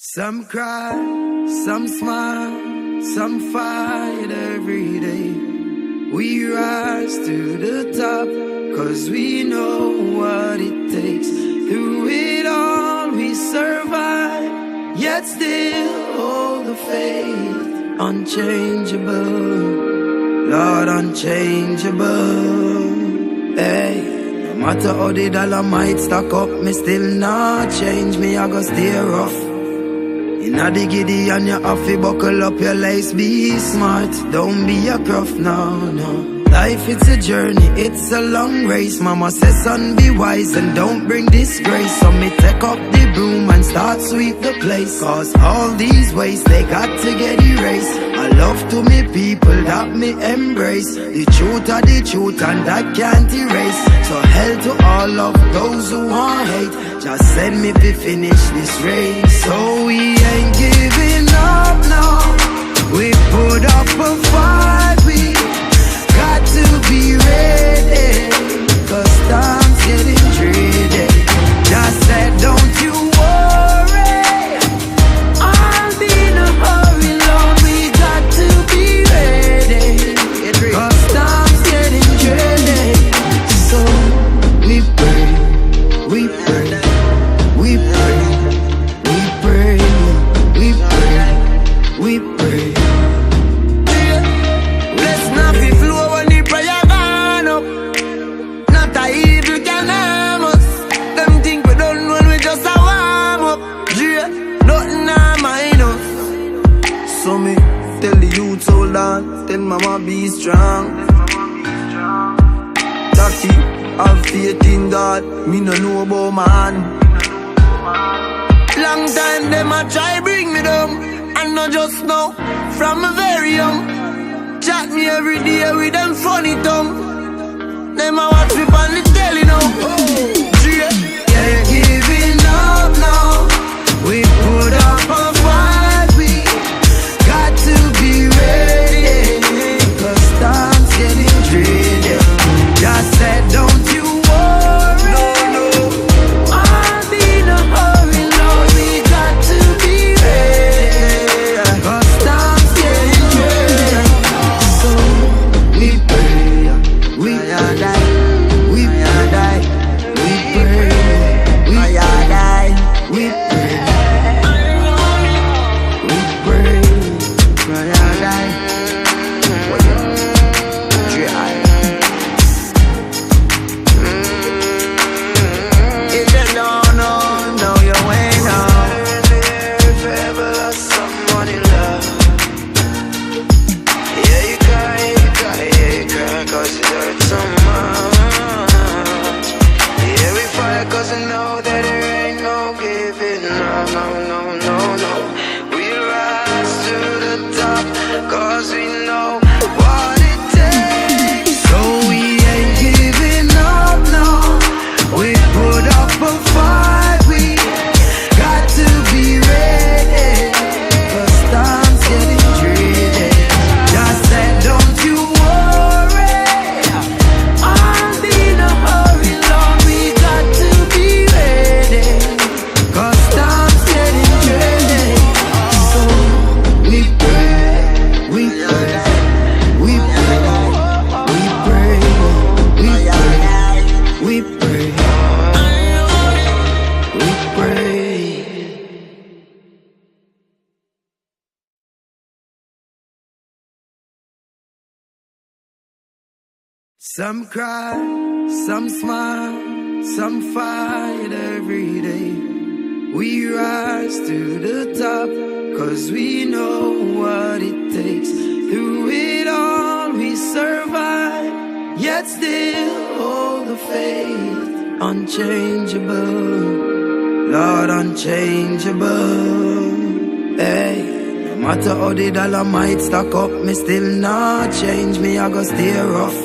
Some cry, some smile, some fight every day. We rise to the top, 'cause we know what it takes. Through it all we survive, yet still hold the faith. Unchangeable, Lord, unchangeable. Hey, no matter how the dollar might stack up, me still not change. Me I go stay rough. Inna the giddy and you have to buckle up your lace. Be smart, don't be a gruff, no, no. Life it's a journey, it's a long race. Mama says son be wise and don't bring disgrace. So me take up the broom and start sweep the place. 'Cause all these ways they got to get erased. I love to me people that me embrace. The truth are the truth and that can't erase. So hell to all of those who want hate. Just send me to finish this race. So we ain't giving up now. We put up a fight, we got to be ready, 'cause time's getting dreary. Just said don't you worry, I'll be in a hurry, Lord. We got to be ready, 'cause time's getting dreary. So we pray, we pray, we pray, we pray, we pray, we pray. So me tell the youth hold on, tell mama be strong. Jackie, have faith in God, me no know about man. Long time them a try bring me down, and not just now, from a very young. Chat me every day with them funny tongue. Them a watch me on the telly now. Yeah, giving up now. We put up a fight, we got to be ready, 'cause time's getting dreary. Just said don't you worry, no, no, I'll be in a hurry, Lord. We got to be ready, 'cause time's getting dreary. So we pray, we die, we die, we pray, we die, we pray. Some cry, some smile, some fight every day. We rise to the top, 'cause we know what it takes. Through it all we survive, yet still hold the faith. Unchangeable, Lord, unchangeable. Hey, no matter how the dollar might stack up, me still not change. Me I go stay rough.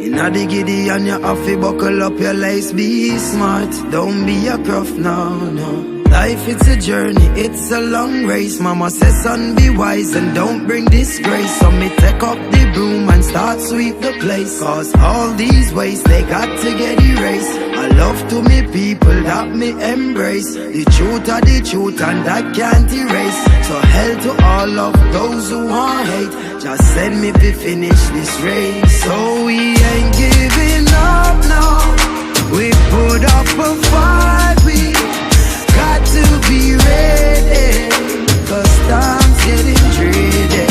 Inna the giddy and you have to buckle up your lace. Be smart, don't be a gruff, no, no. Life it's a journey, it's a long race. Mama says son be wise and don't bring disgrace. So me take up the broom and start sweep the place. 'Cause all these ways they got to get erased. I love to me people that me embrace. The truth are the truth and that can't erase. So hell to all of those who want hate. Just send me to finish this race. So we ain't giving up now. We put up a fight. We got to be ready, 'cause time's getting dreary.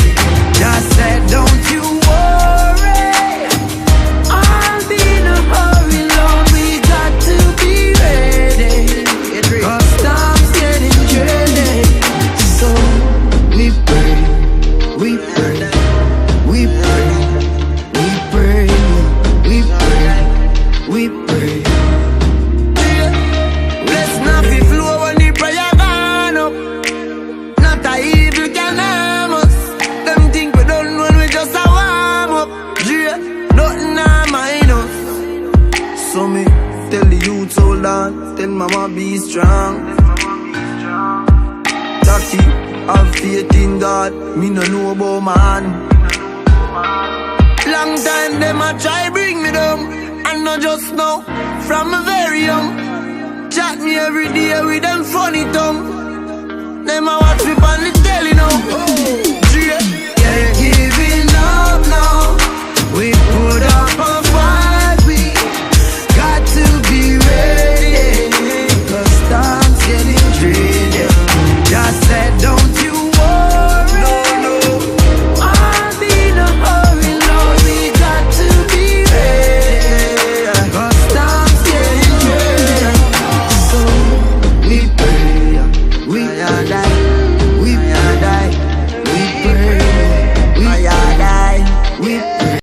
Just said don't you worry, I'll be in a hurry, Lord. We got to be ready, 'cause time's getting dreary. So we pray, we pray, we pray, we pray, we pray, we pray. Let's not be flow when the prayer gone up. Not a evil can harm us. Them think we done when we just a warm up. Yeah, nothing I mind us. So me tell the youth hold on, tell mama be strong. Taki, have faith in God, me no know about man. Long time them a try bring me down, and not just now, from a very young. Chat me every day with them funny tongue. Them a watch me on the telly now. Yeah, giving up now. We put